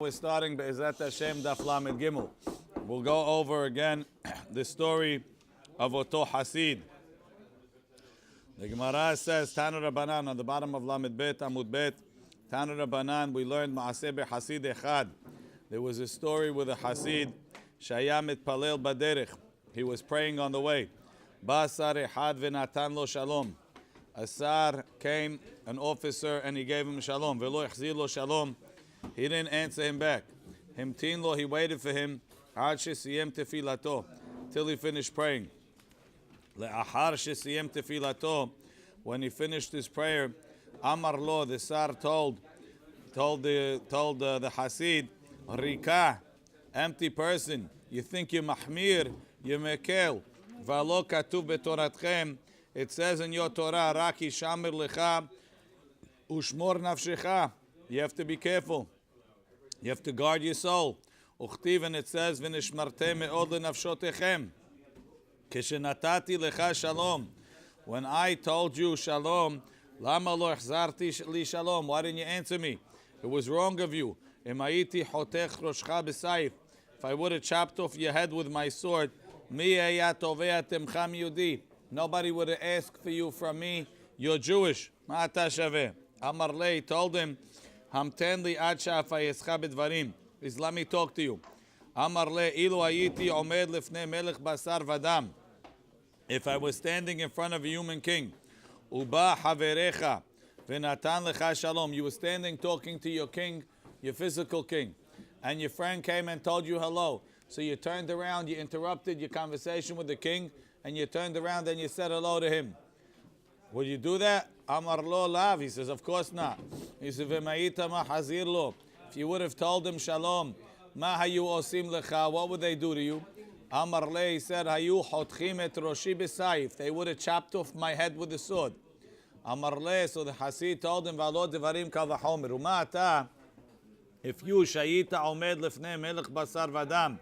We're starting Be'ezrat Hashem Daf Lamed Gimmel. We'll go over again the story of Oto Hasid. The Gemara says, Tanu Rabbanan, on the bottom of Lamed Bet, Amud Bet, Tanu Rabbanan, we learned Ma'aseh Be'Hasid Echad. There was a story with a Hasid, Shaya Mitpalel Baderech. He was praying on the way. Ba'asar Echad Ve'natan Lo Shalom. A Sar came, an officer, and he gave him Shalom. Ve'lo Echzir Lo Shalom. He didn't answer him back. Himtin lo, he waited for him. Ad shesiyem tefilato, till he finished praying. Le'achar shesiyem tefilato, when he finished his prayer, Amar lo, the Sar told the Hasid, Rika, empty person. You think you're mahmir, you're mekel. V'alo katuv betoratchem. It says in your Torah, Raki shamir lecha ushmor nafshecha. You have to be careful. You have to guard your soul. Uchtiv, and it says, "V'nishmartem me'od lenafshotechem." Kishenatati lecha shalom. When I told you shalom, lama lo achzarti li shalom? Why didn't you answer me? It was wrong of you. Emayiti hotech roshcha b'sayif. If I would have chopped off your head with my sword, mi eya tovea temcha miyudi. Nobody would have asked for you from me. You're Jewish. Ma'ata shaveh. Amar lei told him, Hamten li ad sha'afayescha b'dvarim. Please let me talk to you. Amar le ilu hayiti omed lifnei melech basar vadam. If I was standing in front of a human king, uba haverecha v'natan lecha shalom. You were standing talking to your king, your physical king, and your friend came and told you hello. So you turned around, you interrupted your conversation with the king, and you turned around and you said hello to him. Would you do that? Amar lo lav. He says, of course not. He says, V'ma'ita ma hazir lo. If you would have told him shalom, ma hayu osim lecha, what would they do to you? Amar le, he said, hayu hotchim et roshi b'sayif. They would have chopped off my head with the sword. Amar le, so the Hasid told him, v'alo devarim kal v'chomer. Uma ata, if you shayita omed lefnei melech basar vadam,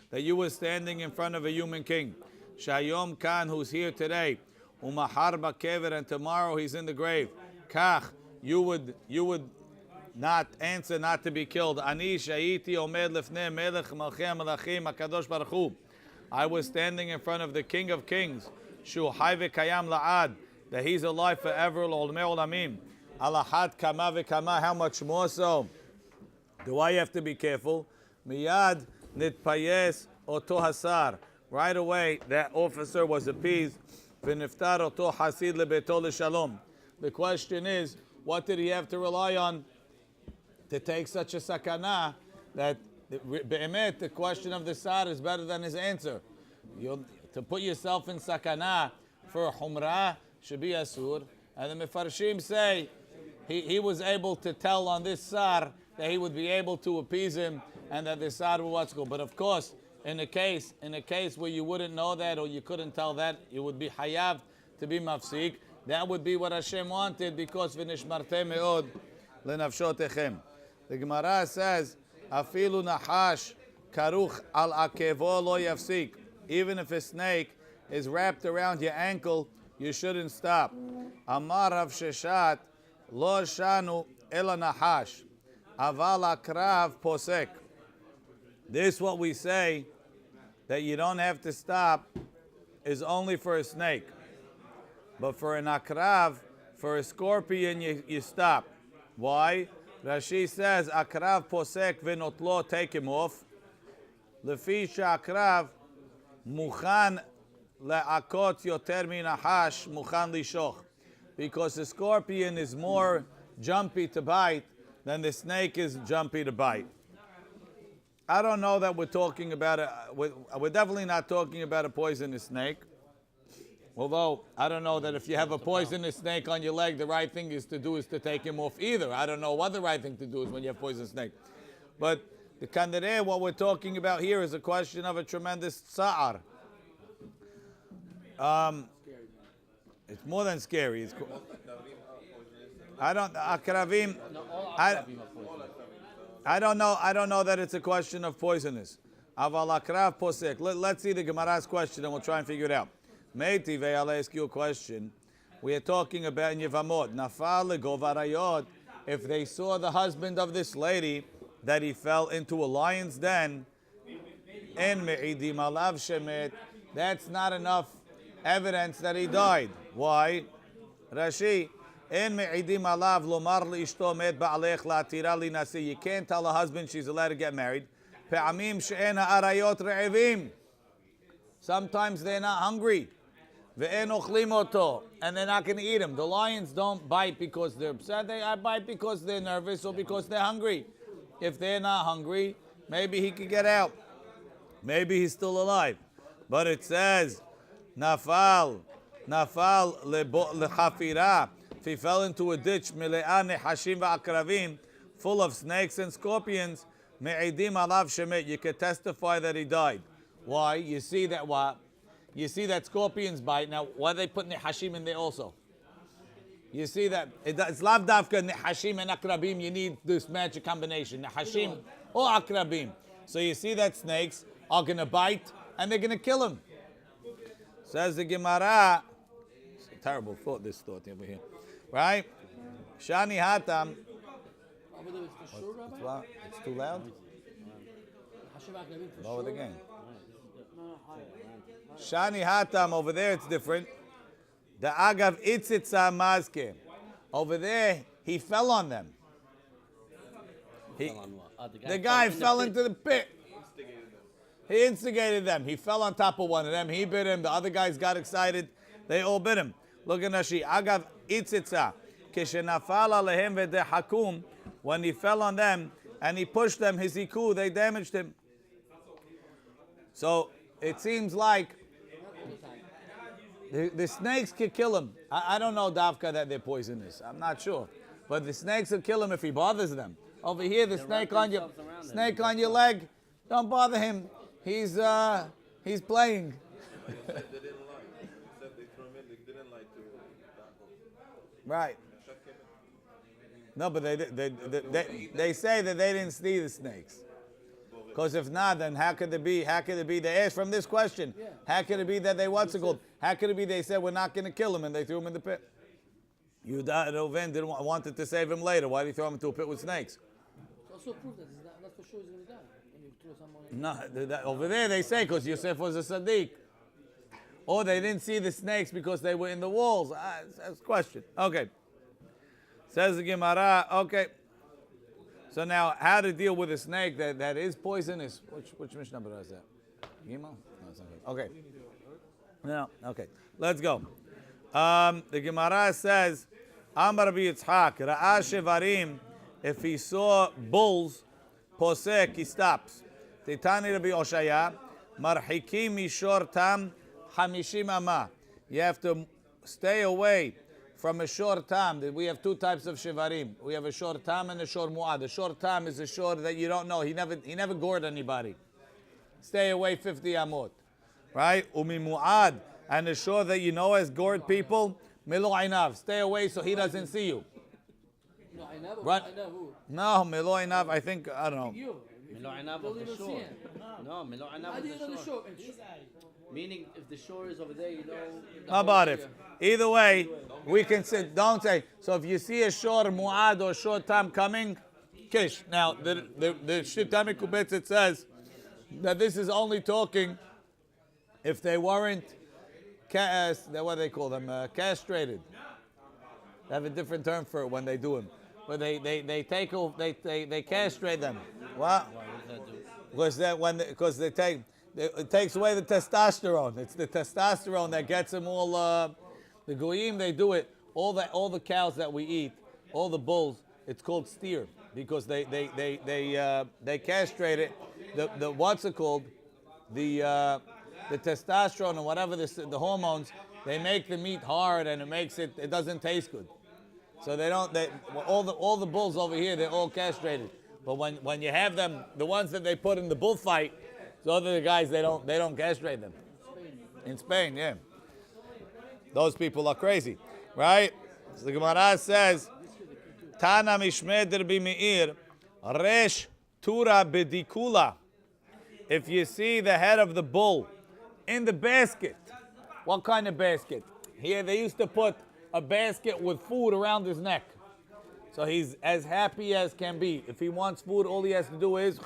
that you were standing in front of a human king, shayom kan, who's here today, umahar ba'kever, and tomorrow he's in the grave. Kach, you would not answer not to be killed. Ani shayiti omed lefnei melech malchei malachim hakadosh baruch hu. I was standing in front of the King of Kings, shu hay v'kayam la'ad, that he's alive forever, l'olmei olamim. Alachat kama v'kama, how much more so? Do I have to be careful? Miyad nitpayes oto hasar. Right away, that officer was appeased. V'niftar oto hasid lebeto l'shalom. The question is, what did he have to rely on to take such a sakana that be'emet, the question of the Sar is better than his answer? To put yourself in sakana for a humrah should be asur. And the Mefarshim say he was able to tell on this Sar that he would be able to appease him and that the Sar would what's good. But of course, in a case where you wouldn't know that or you couldn't tell that, it would be hayav to be mafsik. That would be what Hashem wanted, because v'nishmartem me'od lenafshotechem. The Gemara says, afilu nahash karuch al akevo lo yafsik. Even if a snake is wrapped around your ankle, you shouldn't stop. Amar Rav Sheshat lo shanu ela nahash aval akrav posek. This is what we say, that you don't have to stop, is only for a snake. But for an akrav, for a scorpion, you stop. Why? Rashi says, akrav posek v'notlo, take him off. Lefi she'akrav muchan le'akot yoter min nahash muchan lishoch. Because the scorpion is more jumpy to bite than the snake is jumpy to bite. I don't know that we're talking about we're definitely not talking about a poisonous snake. Although, I don't know that if you have a poisonous snake on your leg, the right thing is to take him off either. I don't know what the right thing to do is when you have poisonous snake. But the kandereh, what we're talking about here is a question of a tremendous tsa'ar. It's more than scary. It's I don't know that it's a question of poisonous. Aval akrav posek. Let's see the Gemara's question and we'll try and figure it out. Meiti, I'll ask you a question. We are talking about in Yevamot. Nafal legovarayot. If they saw the husband of this lady that he fell into a lion's den, en me'idim alav shemet, that's not enough evidence that he died. Why? Rashi, en me'idim alav lomar li'ishto met ba'alech la'atira li'nasi. You can't tell a husband she's allowed to get married. Pe'amim she'en ha'arayot re'evim. Sometimes they're not hungry. Ve'en ochlim oto, and they're not going to eat him. The lions don't bite because they're upset. They bite because they're nervous or because they're hungry. If they're not hungry, maybe he could get out. Maybe he's still alive. But it says, nafal lechafira. If he fell into a ditch, mile'ah nehashim va'akravim, full of snakes and scorpions, me'idim alav shemet. You could testify that he died. Why? You see that what? You see that scorpions bite. Now, why are they putting nehashim in there also? You see that it's lav davka nehashim and akrabim. You need this magic combination, nehashim or akrabim. So you see that snakes are going to bite and they're going to kill him. Says the Gemara. It's a terrible thought, this thought over here. Right? Shani hatam. It's too loud? Lower the game. Shani hatam, over there it's different. The agav itzitza mazke. Over there, he fell on them. The guy fell into the pit. He instigated them. He fell on top of one of them. He bit him. The other guys got excited. They all bit him. Look at Rashi. Agav itzitza. Kishenafal alehem v'dehakum. When he fell on them and he pushed them, his iku, they damaged him. So it seems like the snakes could kill him. I don't know, Davka, that they're poisonous. I'm not sure. But the snakes will kill him if he bothers them. Over here, the snake on your leg, don't bother him. He's playing. Right. No, but they say that they didn't see the snakes. Because if not, then how could it be? They asked from this question. How could it be that how could it be they said we're not going to kill him and they threw him in the pit? Reuven didn't wanted to save him later. Why did he throw him into a pit with snakes? Also prove that that's for sure he's going to die. When you throw someone in. No, over there they say because Yosef was a Sadiq. Or they didn't see the snakes because they were in the walls. That's a question. Okay. Says the Gemara, okay. So now, how to deal with a snake that is poisonous? Which Mishnah is that? Gimmel? No, it's not good. Okay. No, okay. Let's go. The Gemara says, Amar Rabbi Yitzhak, Ra'a Shevarim, if he saw bulls, posek, he stops. Titani Rabbi Oshaya, Marhikim Mishor Tam, Hamishim Ama. You have to stay away from a short tam. We have two types of shivarim. We have a short tam and a short mu'ad. A short tam is a short that you don't know. He never gored anybody. Stay away 50 amot. Right? Umi mu'ad. And a short that you know has gored people. Milo ainav. Stay away so he doesn't see you. Right? No, Milo ainav, I think, I don't know. Milo ainav of the shore. No, Milo ainav of the shore. Meaning, if the shore is over there, you know. How about it? Either way, we can sit. Don't say. So if you see a short mu'ad or short tam coming, kish. Now the Shitami Kubetz, it says that this is only talking if they weren't what do they call them? Castrated. They have a different term for it when they do them. But they castrate them. What? Because they take. It takes away the testosterone. It's the testosterone that gets them all. The goyim, they do it. All the cows that we eat, all the bulls, it's called steer because they castrate it. The what's it called? The testosterone and whatever the hormones, they make the meat hard and it doesn't taste good. So all the bulls over here, they're all castrated. But when you have them, the ones that they put in the bullfight. So other guys, they don't castrate them. In Spain, yeah. Those people are crazy, right? So the Gemara says, Tana mishmed Rabbi Meir, resh tura bedikula. If you see the head of the bull in the basket, what kind of basket? Here they used to put a basket with food around his neck. So he's as happy as can be. If he wants food, all he has to do is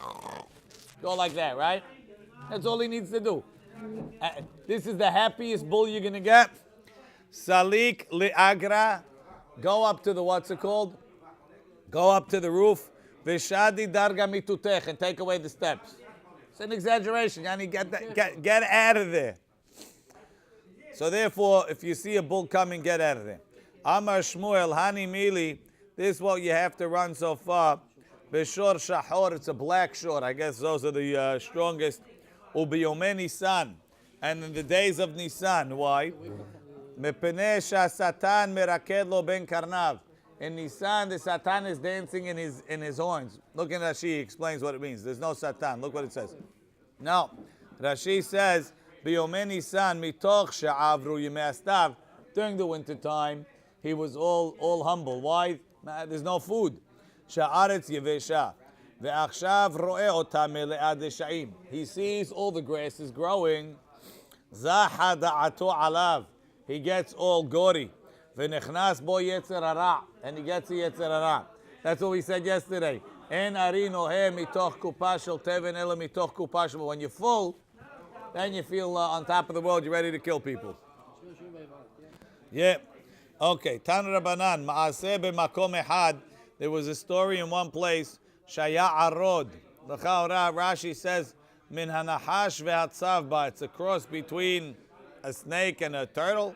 go like that, right? That's all he needs to do. This is the happiest bull you're going to get. Salik li'agra. Go up to the, what's it called? Go up to the roof. Vishadi darga mitutech, and take away the steps. It's an exaggeration. Yani, get out of there. So therefore, if you see a bull coming, get out of there. Amar Shmuel, Hani Mili, this is what you have to run so far. Bishor Shahor, it's a black short. I guess those are the strongest. Ubiyome Nisan. And in the days of Nisan, why? Mepene Satan meraked lo ben karnav. In Nisan, the Satan is dancing in his horns. Look at Rashi, explains what it means. There's no Satan. Look what it says. Now, Rashi says, Biyome Nisan mitoch she'avru yimei astav. During the winter time, he was all humble. Why? There's no food. Sha'aretz yevesha. Ve'achshav ro'eh otam mele'ad sha'im. He sees all the grass is growing. Zaha da'ato alav. He gets all gory. V'nechnas bo yetzer hara. And he gets the yetzer hara. That's what we said yesterday. En ari nohe mitoch kupa shel teven ela mitoch kupa shel. When you're full, then you feel on top of the world. You're ready to kill people. Yeah. Okay. Tan Rabbanan ma'aseh b'makom ehad. There was a story in one place. Shaya arod. L'chaora Rashi says min hanahash ve'hatzavba. It's a cross between a snake and a turtle.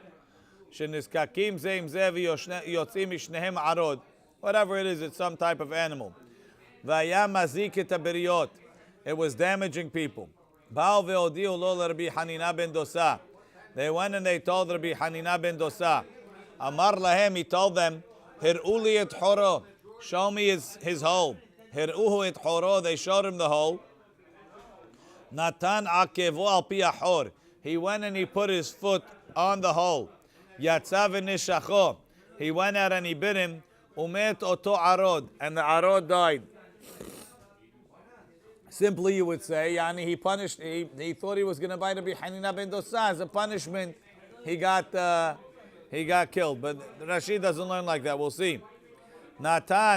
Sheniskakim zeim zev yotzim mishnehem arod. Whatever it is, it's some type of animal. Vayam mazik et haberiot. It was damaging people. Ba'al ve'odiu lo Rabbi Hanina ben Dosa. They went and they told Rabbi Hanina ben Dosa. Amar lahem, he told them, Hir'uli et horo. Show me his hole. Hir'uhu et horo. They showed him the hole. Natan akevo al pi ahor. He went and he put his foot on the hole. Yatzav nishacho. He went out and he bit him. Umet oto arod. And the arod died. Simply, you would say, Yani, he punished. He thought he was going to bite Rabbi Hanina ben Dosa. As a punishment, he got killed. But Rashi doesn't learn like that. We'll see. Netalo,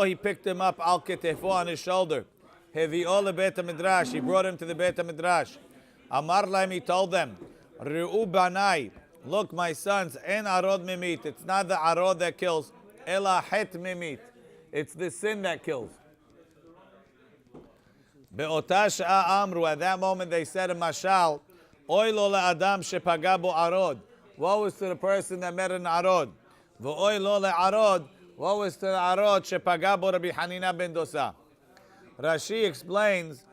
he picked him up al ketefo on his shoulder. Hevi'o lebet midrash. He brought him to the Beit midrash. Amar laim, he told them, Re'u banai. Look, my sons, en arod mimit. It's not the arod that kills. Ela het mimit. It's the sin that kills. Be'ota sha'a amru. At that moment they said in Mashal, Oy lo le'adam shepaga bo arod. Woe is to the person that met an arod. Ve'oy lo le'arod. Woe is to the arod shepaga bo Rabbi Hanina ben Dosa. Rashi explains,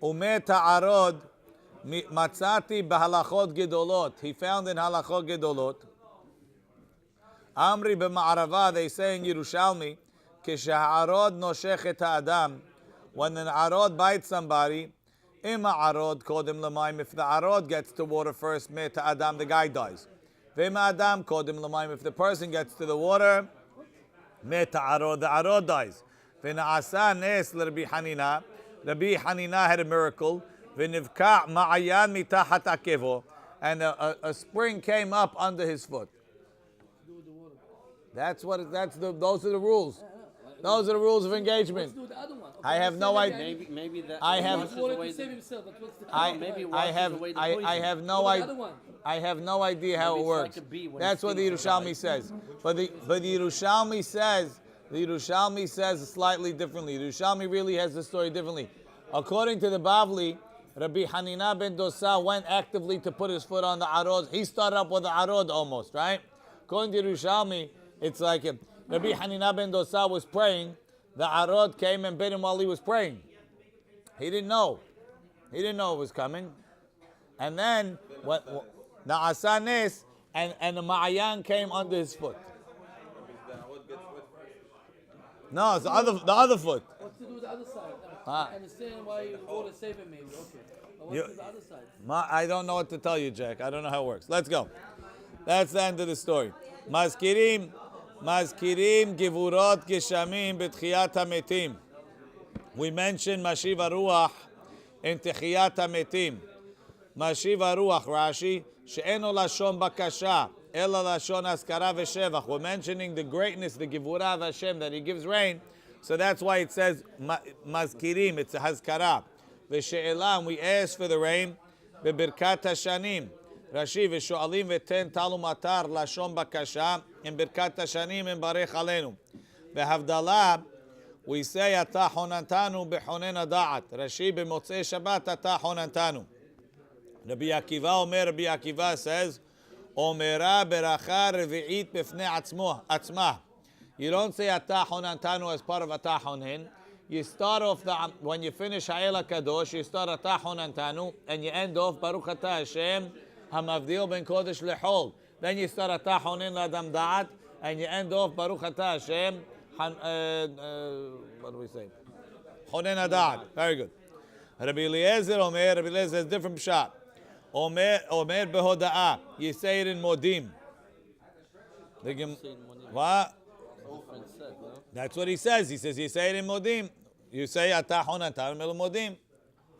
Umet ha'arod matzati b'halachot gedolot. He found in halachot gedolot. Amri b'ma'arava, they say in Yerushalmi, Kisha'arod noshech et ha'adam. When an arod bites somebody, ima arod kodim l'mayim. If the arod gets to water first, met adam, the guy dies. V'ima adam kodim l'mayim. If the person gets to the water, met arod, the arod dies. V'na'asa nes l'Rabbi Hanina. Rabbi Hanina had a miracle. V'nivka ma'ayan mitachat akevo. And a spring came up under his foot. Those are the rules. Those are the rules of engagement. I have no idea. Maybe that. I have. I have no idea how it works. That's what the Yerushalmi says. But the Yerushalmi says slightly differently. The Yerushalmi really has the story differently. According to the Bavli, Rabbi Hanina ben Dosa went actively to put his foot on the arod. He started up with the arod almost, right? According to Yerushalmi, it's like Rabbi Hanina ben Dosa was praying. The arod came and bit him while he was praying. He didn't know. He didn't know it was coming. And then the asanes and the ma'ayan came under his foot. No, it's the other foot. What's to do with the other side? I understand why you want to save him, maybe. Okay. But what's to the other side? I don't know what to tell you, Jack. I don't know how it works. Let's go. That's the end of the story. Mazkirim givurot geshamim betchiyat hametim. We mentioned Mashiv Ruach in Techiyat hametim. Mashiv Ruach, Rashi, she'eno lashon bakasha. Ela lashon haskara v'shevach. We're mentioning the greatness, the givurah of Hashem, that He gives rain. So that's why it says mazkirim. It's a haskara. V'she'elah, and we ask for the rain. Bebirkat hashanim. Rashi v'sho'alim v'ten talu matar lashon bakasha. In birkat hashanim in barech alenu. V'havdalah, we say ata honantanu b'honen ada'at. Rashi b'motzei Shabbat ata honantanu. Rabbi Akiva says, Omera beracha revi'it b'fnei atzmah. You don't say ata honantanu as part of ata honen. You start off when you finish Ha'el HaKadosh, you start ata honantanu, and you end off Baruch ata Hashem hamavdil ben kodesh lechol. Then you start ata honen l'adam da'at, and you end off Baruch ata Hashem. What do we say? Honen adad. Very good. Rabbi Eliezer has different pshat. Omer behoda'ah. You say it in modim. What? That's what he says. He says you say it in modim. You say ata honatan mel modim.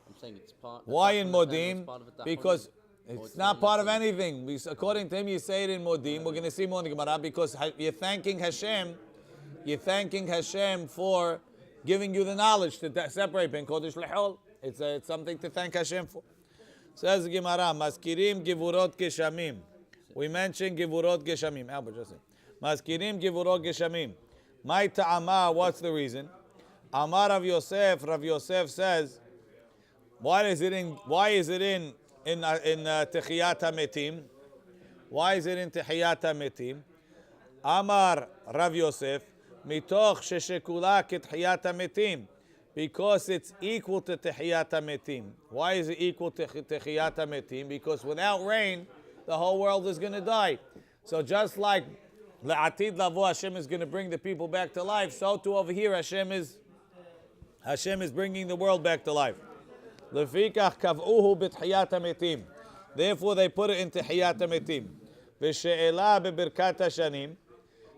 I'm saying it's part. Why in modim? Because it's not part of anything. According to him, you say it in modim. We're going to see more in the Gemara because you're thanking Hashem. You're thanking Hashem for giving you the knowledge to separate ben kodesh lechol. It's something to thank Hashem for. Says the Gemara, Maskirim givurot geshamim. We mentioned givurot geshamim. Albert, just say. Maskirim givurot geshamim. My ta'ama, what's the reason? Amar Rav Yosef says, why is it in Techiyat HaMetim? Why is it in Techiyat HaMetim? Amar Rav Yosef, mitoch sheshekula ketchiyat hametim, because it's equal to techiyat hametim. Why is it equal to techiyat hametim? Because without rain, the whole world is going to die. So just like le'atid lavo, Hashem is going to bring the people back to life, so too over here Hashem is bringing the world back to life. Lefikach kav'uhu b'techiyat hametim. Therefore they put it in techiyat hametim. V'she'elah bebirkat hashanim.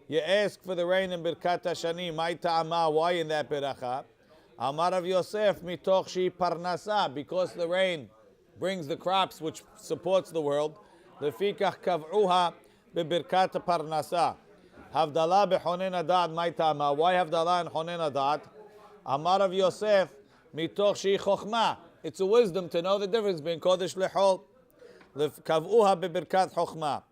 You ask for the rain in Birkat HaShanim. My ta'ama, why in that beracha? Amar Rav Yosef, mitoch shi parnasa, because the rain brings the crops which supports the world. Lefikach kav'uha bebirkat parnasa. Havdalah behonen adat, my ta'ama. Why havdalah and honen adat? Amar Rav Yosef, mitoch shi chokhmah. It's a wisdom to know the difference between kodesh lechol. Kav'uha bebirkat chokhmah.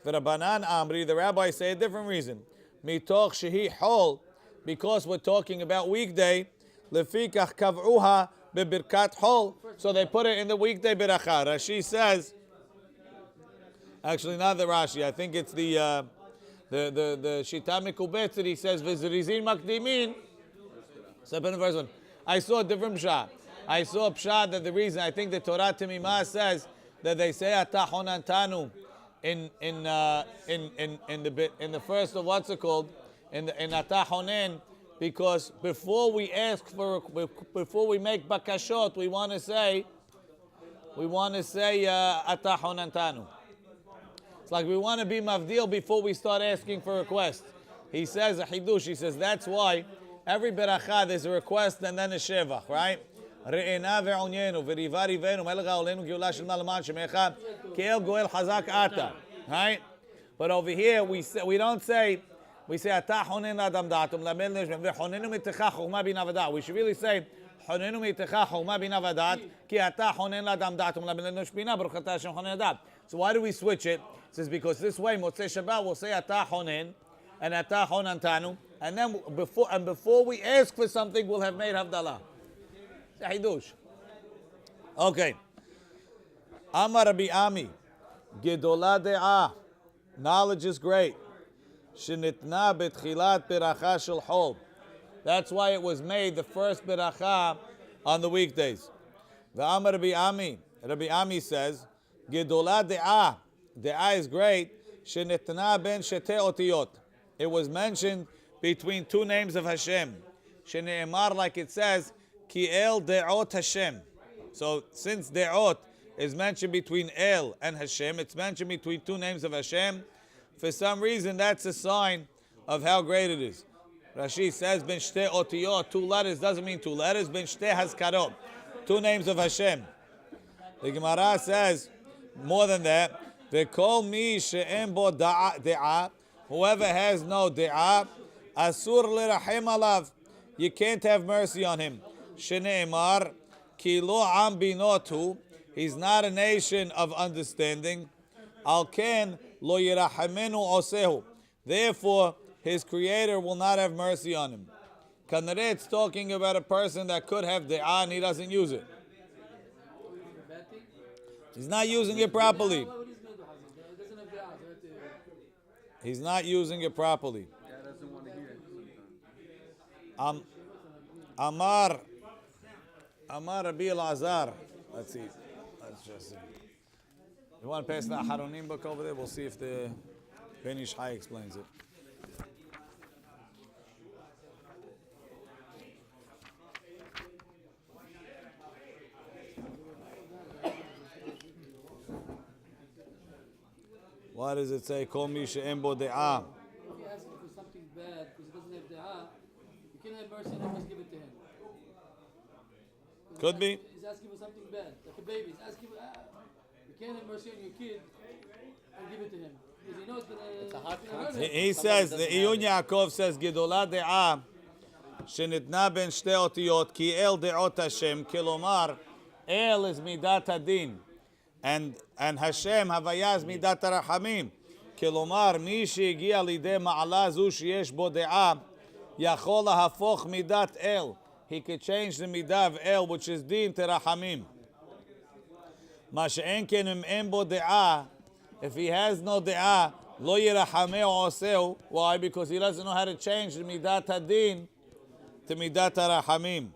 For Rabbanan Amri, the rabbis say a different reason. Mitoch shehi hol, because we're talking about weekday. Lefikach kav'uha bebirkat hol. So they put it in the weekday beracha. Rashi says, actually not the Rashi. I think it's the Shita Mikubetz that he says v'zirizin makdimin. Second verse 1. I saw a different pshat. I saw a pshat that the reason, I think the Torah Temimah says that they say ata honantanu in the first of what's it called in Ata Honen, because before we make bakashot, we want to say Ata Honantanu. It's like we want to be mavdil before we start asking for requests. He says a hidush. He says that's why every beracha there's a request and then a shevach, right? Re'ena ve'onyenu v'riva rivenu melech ha'olenu geula shel malaman shemecha ke'el goel hazak ata, right? But over here we don't say ata honen adam datum lamel neshmem ve'honenu mitecha chokma bina v'dat. We should really say honenu mitecha chokma bina v'dat ki ata honen adam datum lamel neshmina baruch ata Hashem honen adat. So why do we switch it? It says because this way Motzei Shabbat will say ata honen and ata honantanu, and then before we ask for something we'll have made havdalah. Hidush. Okay. Amar Rabbi Ami, Gedola de'ah. Knowledge is great. Shenitna betchilat beracha shel hol. That's why it was made the first beracha on the weekdays. The Amar Rabbi Ami says, Gedola de'ah. De'ah is great. Shenitna ben shete otiyot. It was mentioned between two names of Hashem. Shene'emar, like it says, Ki el de'ot Hashem. So since de'ot is mentioned between El and Hashem, it's mentioned between two names of Hashem. For some reason, that's a sign of how great it is. Rashi says, Ben shte otiyot, 2 letters doesn't mean 2 letters. Ben shte hazkarot, 2 names of Hashem. The Gemara says, more than that, V'kol mi she'en bo de'ah. Whoever has no de'ah, asur l'rachem alav. You can't have mercy on him. Shene'emar, ki lo am binotu. He's not a nation of understanding. Al ken lo yirachamenu osehu. Therefore, his creator will not have mercy on him. Kanare, it's talking about a person that could have de'ah and he doesn't use it. He's not using it properly. He's not using it properly. Amar Rabbi Elazar. Let's see. Let's just see. You want to pass the Aharonim book over there? We'll see if the Ben Ish Chai explains it. What does it say? Kol mi she'en bo de'ah. If you ask him for something bad because he doesn't have de'ah, you can't have mercy and always give it to him. Could be. He's asking for something bad, like a baby. He's asking for, you can't have mercy on your kid and give it to him. Because you know it's going to He says, the Iyun Yaakov says, Gedolah de'ah, shenitna ben shte otiyot, ki el de'ot Hashem, kilomar, el is midat hadin. And Hashem Havaya is midat harachamim. Kilomar, mi she'egia lidei ma'ala zu sheyesh bo de'ah, yachol lahafoch midat el. He could change the midah of el, which is din terachamim. Ma she'en ken im en bo de'ah, if he has no de'ah, lo yirachameh oseu. Why? Because he doesn't know how to change the midat hadin to midat harachamim.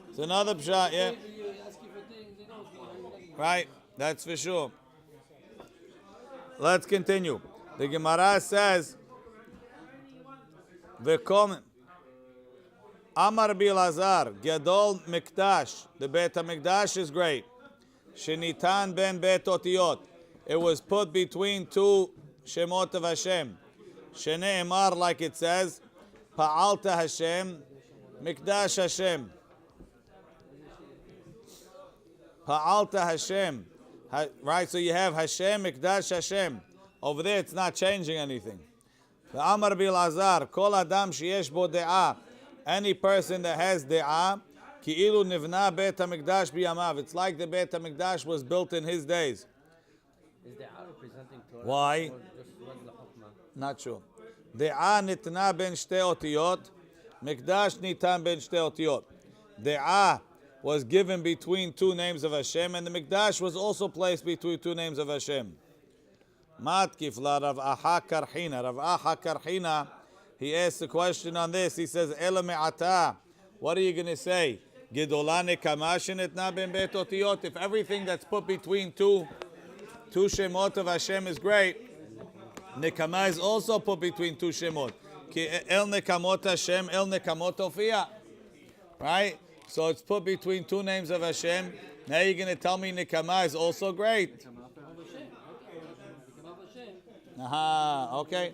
It's another pshat, yeah. Right, that's for sure. Let's continue. The Gemara says, "V'kom Amar Rabbi Elazar Gadol Mikdash." The Beit HaMikdash is great. Shenitan ben Bet Otiyot. It was put between two Shemot of Hashem. Shene'emar, like it says, Pa'alta Hashem, Mikdash Hashem. Pa'alta Hashem. Right, so you have Hashem, Mikdash Hashem. Over there, it's not changing anything. The Amar Rabbi Elazar, Kol Adam sheyesh bo de'ah. Any person that has de'ah, ki'ilu nivna Beit HaMikdash biyamav. It's like the Beit HaMikdash was built in his days. Is de'ah representing Torah? Why? Or just regular hukmah? Not sure. De'ah nitna ben shte otiyot. Mikdash nitan ben shte otiyot. De'ah was given between two names of Hashem, and the Mikdash was also placed between two names of Hashem. Matkif la Rav Aha Karhina. Rav Aha Karhina, he asked a question on this. He says, Ela me'ata. What are you going to say? Gedolah nekama shenitna ben bet otiyot. If everything that's put between two shemot of Hashem is great, nekama is also put between two shemot. Ki el nekamot Hashem, el nekamot ofiyah. Right? So it's put between two names of Hashem. Now you're going to tell me nekama is also great. Aha, okay.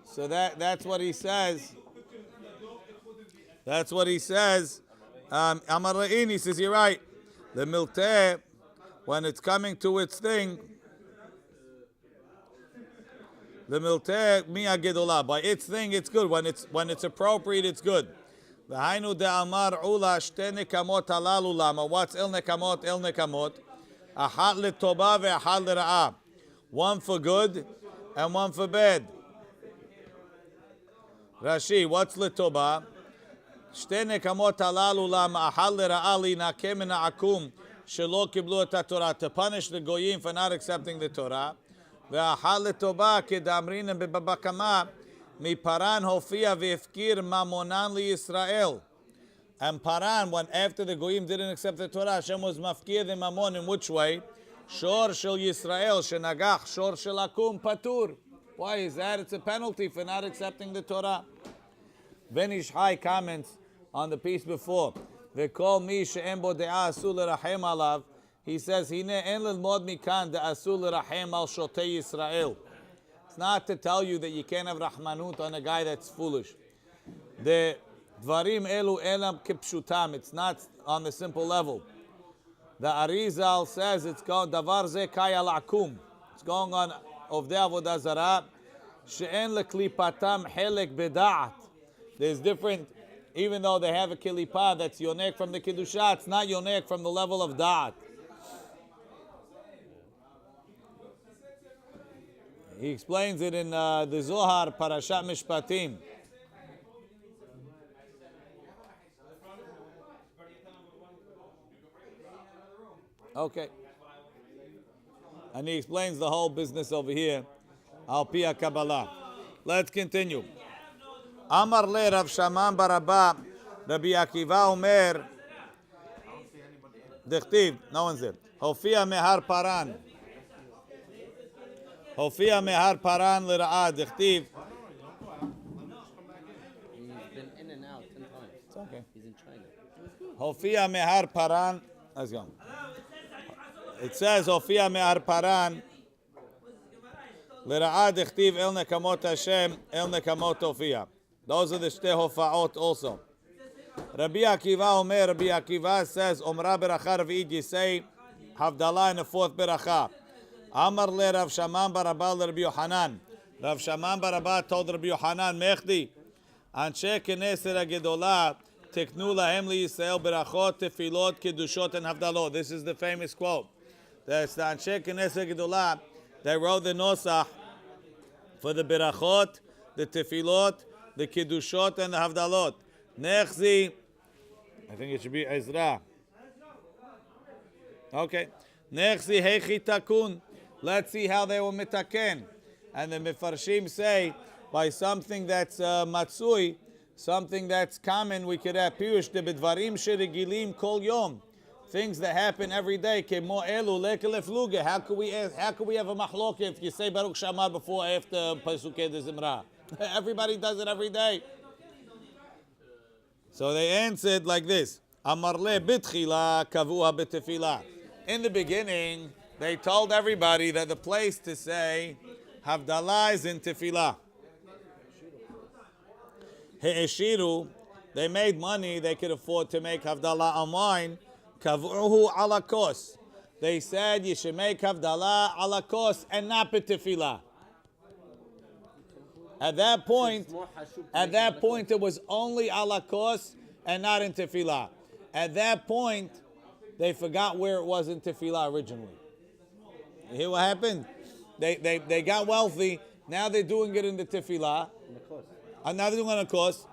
So that's what he says. That's what he says. Amar Ra'in, he says, you're right. The milteh, when it's coming to its thing, the milteh miya gedolah. By its thing, it's good. When it's appropriate, it's good. V'hainu de'amar ula shte nekamot halalu lama. What's el nekamot? El nekamot. Achat letobah ve'achat lera'ah. One for good and one for bad. Rashi, what's letobah? Shte nekamot halalu lama. Achat lera'ah linakeh min ha'akum shelo kiblu et Torah. To punish the goyim for not accepting the Torah. Ve'achat letobah kedamrin bebaba kama. Mi Paran hofia ve'ifkir mamonan li Yisrael. And Paran, when after the Goyim didn't accept the Torah, Hashem was mafkir the mamon in which way? Shor shel Yisrael, shenagach, shor shel akum patur. Why is that? It's a penalty for not accepting the Torah. Ben Ish Chai comments on the piece before. Ve'kol mi she'en bo de'ah asul l'rachem alav. He says, Hine en l'lmod mikan de'asul l'rachem al shotei Yisrael. It's not to tell you that you can't have rahmanut on a guy that's foolish. The dvarim elu elam kipshutam. It's not on the simple level. The Arizal says it's called davar ze kaya la'kum. It's going on of the avodah zarah. She'en leklipatam helek beda'at. There's different, even though they have a kilipa that's yonek from the kiddusha, it's not yonek from the level of da'at. He explains it in the Zohar, Parashat Mishpatim. Okay. And he explains the whole business over here. Al Pi Kabbalah. Let's continue. Amar le Rav Shaman Barabba, Rabbi Akiva Omer, Dechtiv, no one's there. Hofia Mehar Paran. Hofia Mehar Paran Lira'ah, Dechtiv. He's been in and out 10 times. It's okay. He's in China. Hofia Mehar Paran. Let's go. It says Hofia Mehar Paran. Lira'ah Dechtiv El Nekamot Hashem El Nekamot Hofia. Those are the Shtei Hofa'ot also. Rabbi Akiva Omer, Rabbi Akiva says, Omra Beracha Ravi'id, you say Havdalah in the fourth Beracha. Amar le Rav Shaman Barabba le Rabbi Yohanan. Rav Shaman Barabba told Rabbi Yohanan, Mechdi, Anshe Knesset HaGedolah, Teknu lahem li Yisrael berachot, tefilot, kedushot, and havdalot. This is the famous quote. That's the Anshe Knesset HaGedolah. They wrote the Nosach for the berachot, the tefilot, the kiddushot, and the havdalot. Nechzi, I think it should be Ezra. Okay. Nechzi hechi takun. Let's see how they were mitaken. And the Mefarshim say, by something that's matsui, something that's common, we could have pirush de bedvarim sheregilim kol yom. Things that happen every day. Kemo elu lekel efluge. How could we have a mahloket if you say Baruch Shamar before after Pasukei de Zimra? Everybody does it every day. So they answered like this: Amarle bitchila kavua betefila. In the beginning, they told everybody that the place to say Havdalah is in Tefillah. He'eshiru, they made money, they could afford to make Havdalah on wine. Kavu'uhu ala kos. They said you should make Havdalah ala kos and not Tefillah. At that point, it was only ala kos and not in Tefillah. At that point, they forgot where it was in Tefillah originally. You hear what happened? They got wealthy. Now they're doing it in the Tefillah. And now they're doing it on a course.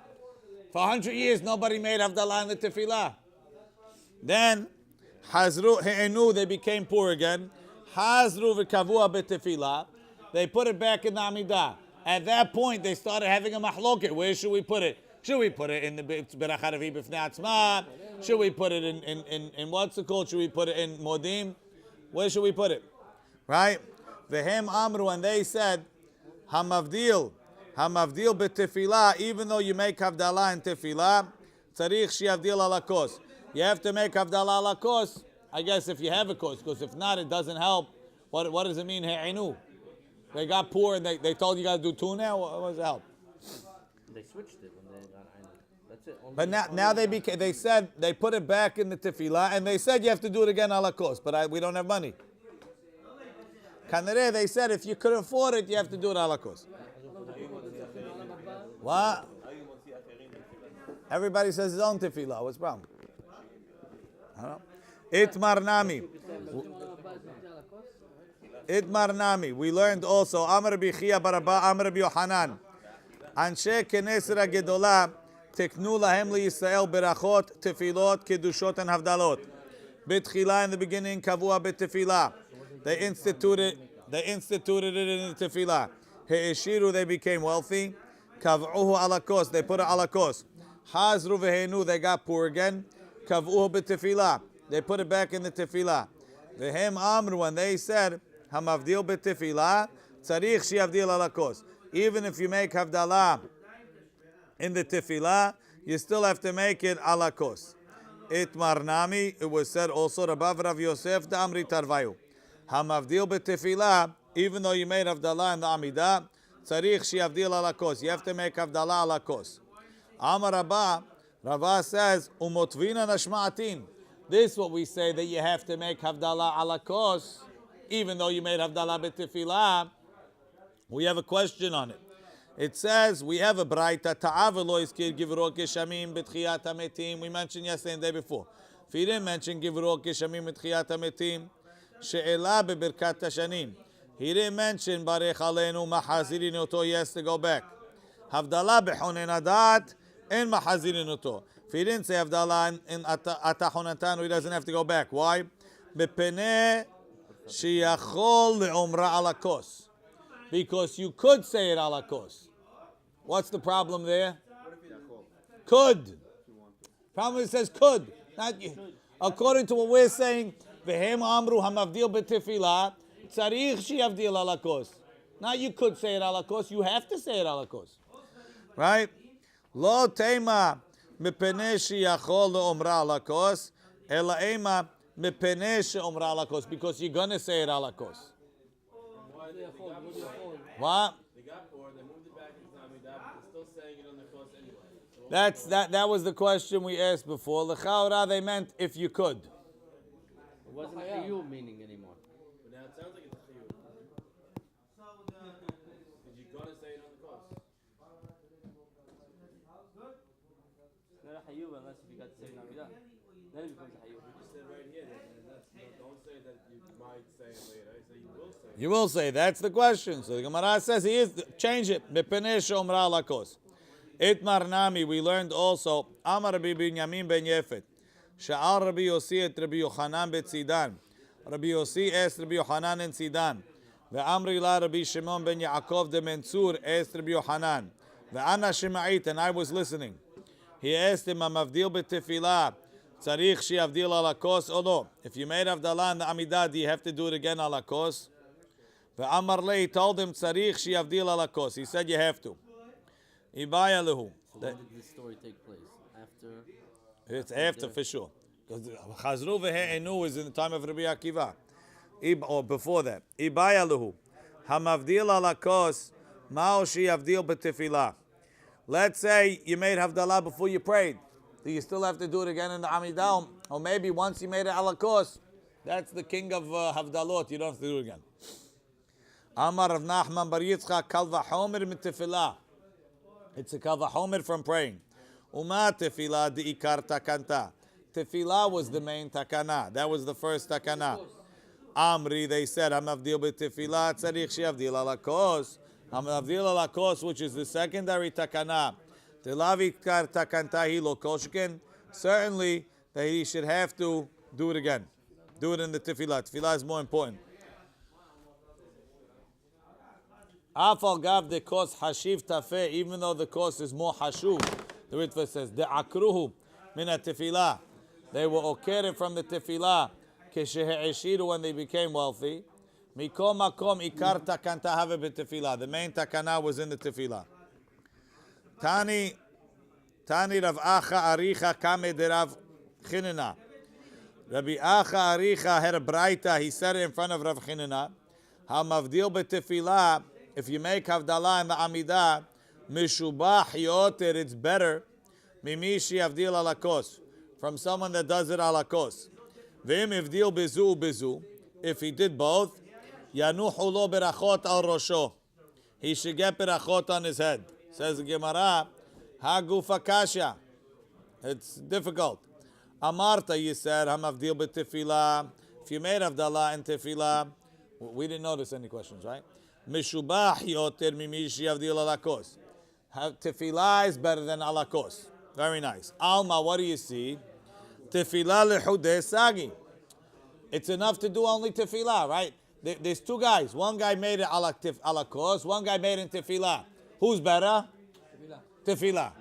For 100 years, nobody made Havdalah in the Tefillah. Then, Hazru He'enu, they became poor again. Hazru v'kavua b'Tefillah. They put it back in the Amidah. At that point, they started having a mahloket. Where should we put it? Should we put it in the Berachot Daf b'fnei atzma? Should we put it in what's it called? Should we put it in Modim? Where should we put it? Right? Vehem Amru, and they said, Hamavdil b'Tefillah, even though you make Havdalah in Tefillah, tzarich shi'avdil ala kos. You have to make Havdalah ala kos, I guess, if you have a kos, because if not, it doesn't help. What does it mean, he'inu? They got poor and they told you got to do two now? What does it help? They switched it when they got Ainu. That's it. But now they said, they put it back in the Tefillah, and they said you have to do it again ala kos, but we don't have money. Kanere, they said if you could afford it, you have to do it ala kos. What? Everybody says his own tefillah. What's the problem? I don't know. Itmar Nami. We learned also. Amar Bichia Baraba, Amar Yohanan. Anshe Knesset HaGedolah teknu lahem liYisrael berachot, tefilot, kedushot, and havdalot. Betchila in the beginning, kavua betefillah. They instituted it in the tefillah. He'eshiru, they became wealthy. Kav'uhu ala kos, they put it ala kos. Hazru v'heinu, they got poor again. Kav'uhu b'tefillah, they put it back in the tefillah. V'hem amru, when they said, hamavdil b'tefillah, tzarich shi'avdil ala kos. Even if you make havdalah in the tefillah, you still have to make it ala kos. Itmar nami, it was said also, Rabav Rav Yosef da amri tarvayu. Hamavdil b'tefillah, even though you made havdalah in the amidah, tzarich sheyavdil ala kos. You have to make havdalah ala kos. Amar Rabba, Rava says, umotvina nashma'atin. This is what we say, that you have to make havdalah ala kos, even though you made havdalah b'tefillah. We have a question on it. It says, we have a braita, ta'av lo iskir givro geshamim b'tchiyat hametim. We mentioned yesterday and the day before. If he didn't mention givro geshamim b'tchiyat hametim, she'ela bebirkat hashanim. He didn't mention barech aleinu mahazirin oto. He has to go back. Havdalah b'chonen adat and mahazirin oto. If he didn't say havdalah in atahonatanu, he doesn't have to go back. Why? B'peneh sheyachol le'omra ala kos. Because you could say it ala kos. What's the problem there? Could. Problem, it says could. Not you. According to what we're saying, v'hem amru hamavdil b'tefillah, tzarich sheyavdil ala kos. Now you could say it ala kos. You have to say it ala kos. Right? Lo tema mepene sheyachol le'omra ala kos, ela ema mepene she'omra ala kos. Because you're going to say it ala kos. What? They got bored, they moved it back in Amidah, but they're still saying it on the course anyway. That was the question we asked before. L'chaura, they meant if you could. It wasn't a chiyuv meaning anymore. But now it sounds like it's a chiyuv. Because you're going to say it on the course. It's not a chiyuv unless you got to say it in Amidah. Then it becomes a chiyuv. You said right here, don't say that you might say it later. I say you will say it. You will say, that's the question. So the Gemara says, change it. Itmar Nami, we learned also, Amar Rabbi Binyamin ben Yefet, Sha'al Rabbi Yossi et Rabbi Yochanan bet Sidan. Rabbi Yossi asked Rabbi Yochanan in Sidan. Ve'amri la Rabbi Shimon ben Yaakov de Mensur asked Rabbi Yochanan. Ve'ana Shema'it, and I was listening. He asked him, Amavdil b'tefillah, tzarich sheyavdil ala kos or no? If you made Havdalah in the Amidah, do you have to do it again ala kos? Ve'amar le, he told him, tzarich sheyavdil ala kos. He said you have to. Ibaya lehu. So when did this story take place? After? It's after for sure. Because Chazru ve'e'enu is in the time of Rabbi Akiva. Or before that. Ibaya lehu. Hamavdil ala kos, ma'o sheyavdil b'tefillah. Let's say you made Havdalah before you prayed. Do you still have to do it again in the Amidah? Or maybe once you made it ala kos, that's the king of Havdalot. You don't have to do it again. Amar Rav Nachman bar Yitzchak kal v'chomer mit tefillah. It's a kal v'chomer from praying. Uma tefillah di ikar takanta. Tefillah was the main takana. That was the first takana. Amri, they said, Hamavdil b'tefillah tzarich sheyavdil ala kos. Hamavdil ala kos, which is the secondary takana. Telav ikar takanta hi lo koshken. Certainly, that he should have to do it again. Do it in the tefillah. Tefillah is more important. Afal gav de kos hashiv tafeh, even though the kos is more hashuv. The Ritva says, de akruhu mina tefillah. They were okeret from the tefillah, keshehe'eshiru, when they became wealthy. Mikom makom ikar takanta have b'tefillah. The main takana was in the tefillah. Tani Rav Acha Aricha kame de Rav Chinina. Rabbi Acha Aricha had a braita. He said it in front of Rav Chinina. Hamavdil b'tefillah. If you make Havdalah in the Amidah, Mishubah yoter, it's better. Mimishi Avdil ala kos, from someone that does it ala kos. V'im Avdil bezu bezu. If he did both, Yanuhu lo berachot al rosho. He should get berachot on his head. Says the Gemara, Hagufa kasha. It's difficult. Amarta, you said, Hamavdil b'tefillah. If you made Havdalah in tefillah, we didn't notice any questions, right? Mishubah yoter mimishi avdil ala kos. Tefillah is better than ala kos. Very nice. Alma, what do you see? Tefillah lehudeh sagi. It's enough to do only tefillah, right? There's two guys. One guy made it ala kos. One guy made it in tefillah. Who's better? Tefillah.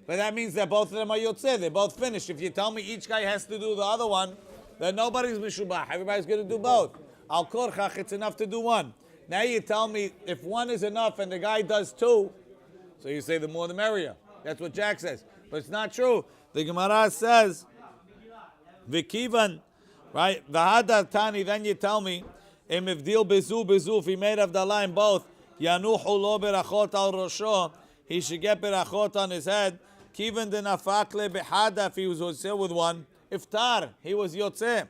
But that means that both of them are yotzeh. They're both finished. If you tell me each guy has to do the other one, then nobody's mishubah. Everybody's going to do both. Al korchach, it's enough to do one. Now you tell me if one is enough and the guy does two, so you say the more the merrier. That's what Jack says. But it's not true. The Gemara says, Vikivan, right? V'hadar tani, then you tell me, im ivdil bezu bezu, if he made Havdalah in both, Yanuchu lo berachot al rosho. He should get berachot on his head. Kiven de nafakle behada, if he was yotzeh with one. Iftar, he was yotzeh.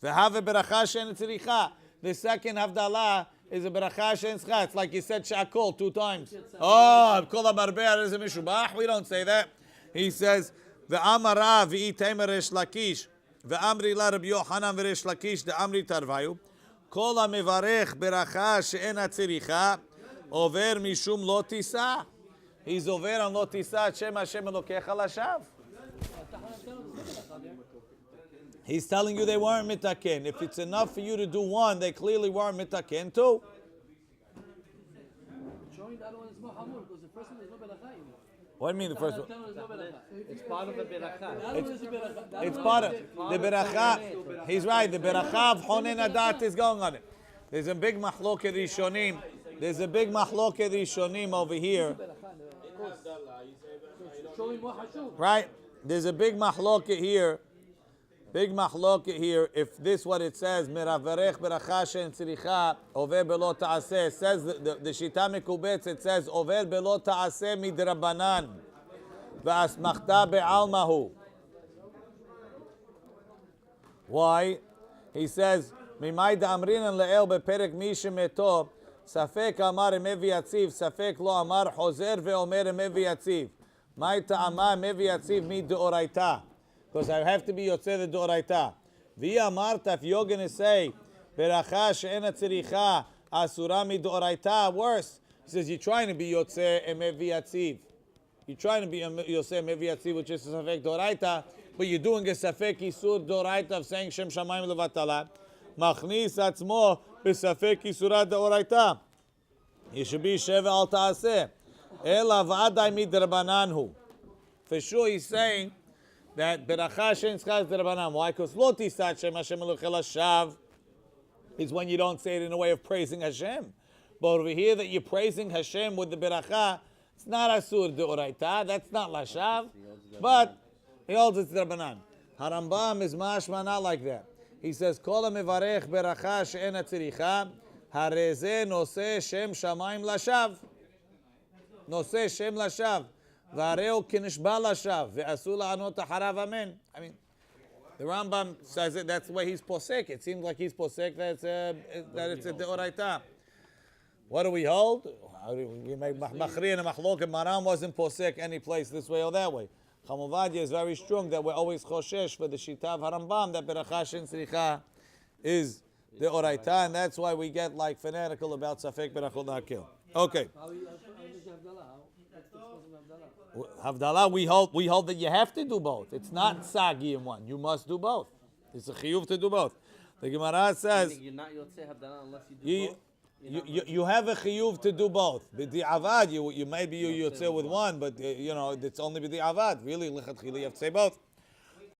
V'have beracha she'en tzricha. The second havdalah is a beracha she'en tzricha. It's like you said shakol 2 times. Oh, kol habarber is a mishubach. We don't say that. He says, V'amara v'item resh lakish. V'amri la Rabbi Yochanan v'resh lakish de'amri tarvayu. Kol ha'mevarech beracha she'en tzricha. Over mishum lo tisa. He's over on lo tisa. Shem Hashem elokecha lashav. He's telling you they weren't mitaken. If it's enough for you to do one, they clearly weren't mitaken too. Showing the other one is more hamur because the first one is no beracha. What do you mean the first one? It's part of the beracha. It's part of the beracha. He's right. The beracha of Honen Adat is going on it. There's a big mahloket rishonim. There's a big mahloket rishonim over here. Right? There's a big mahloket here. Big mahloket here. If this what it says, meravarech beracha she'en tzricha over belo ta'aseh. It says the shita mekubetz. It says over belo ta'aseh midrabanan v'asmachta be'almahu. Why? He says mimay da'amrinan le'el beperek mi shemeto safek amar mevi yatziv safek lo amar hozer ve'omer mevi yatziv. May ta'ama mevi yatziv mi deoraita. Because I have to be yotzeh the doraita. V'ya marta, if you're going to say, beracha she'en tzricha asura mi doraita, worse. He says, you're trying to be yotzeh mevi yatziv. You're trying to be yotzeh mevi yatziv, which is a safek doraita, but you're doing a safek isur doraita of saying shem shamayim levatala. Machnis atzmo b'safek isura doraita. You should be sheva al ta'aseh. Ela v'adai midrabananhu. For sure he's saying, that beracha she'en tzricha is derabanan. Why? Because lo tisat Shem Hashem elokecha lashav is when you don't say it in a way of praising Hashem. But over here that you're praising Hashem with the beracha, it's not asur deoraita. That's not lashav. But he holds it's derabanan. Harambam is mashma not like that. He says kol mevarech beracha she'en tzricha hareze noseh Shem shamayim lashav. Noseh Shem lashav. I mean, the Rambam says it, that's the way he's posek. It seems like he's posek that it's a deoraita. What do we hold? We make machri and machlok, and Maram wasn't posek any place this way or that way. Chamuvadia is very strong that we're always choshesh for the shita of Harambam that beracha she'en tzricha is deoraita, and that's why we get like fanatical about safek berachot hakil. Okay. Havdalah, we hold that you have to do both. It's not sagi in one. You must do both. It's a chiyuv to do both. The Gemara says You're not yotzeh havdalah unless you do both. You have a chiyuv to do both. B'di'avad, you maybe you yotzeh with one, but it's only b'di'avad. Really, lechatchila, you have to say both.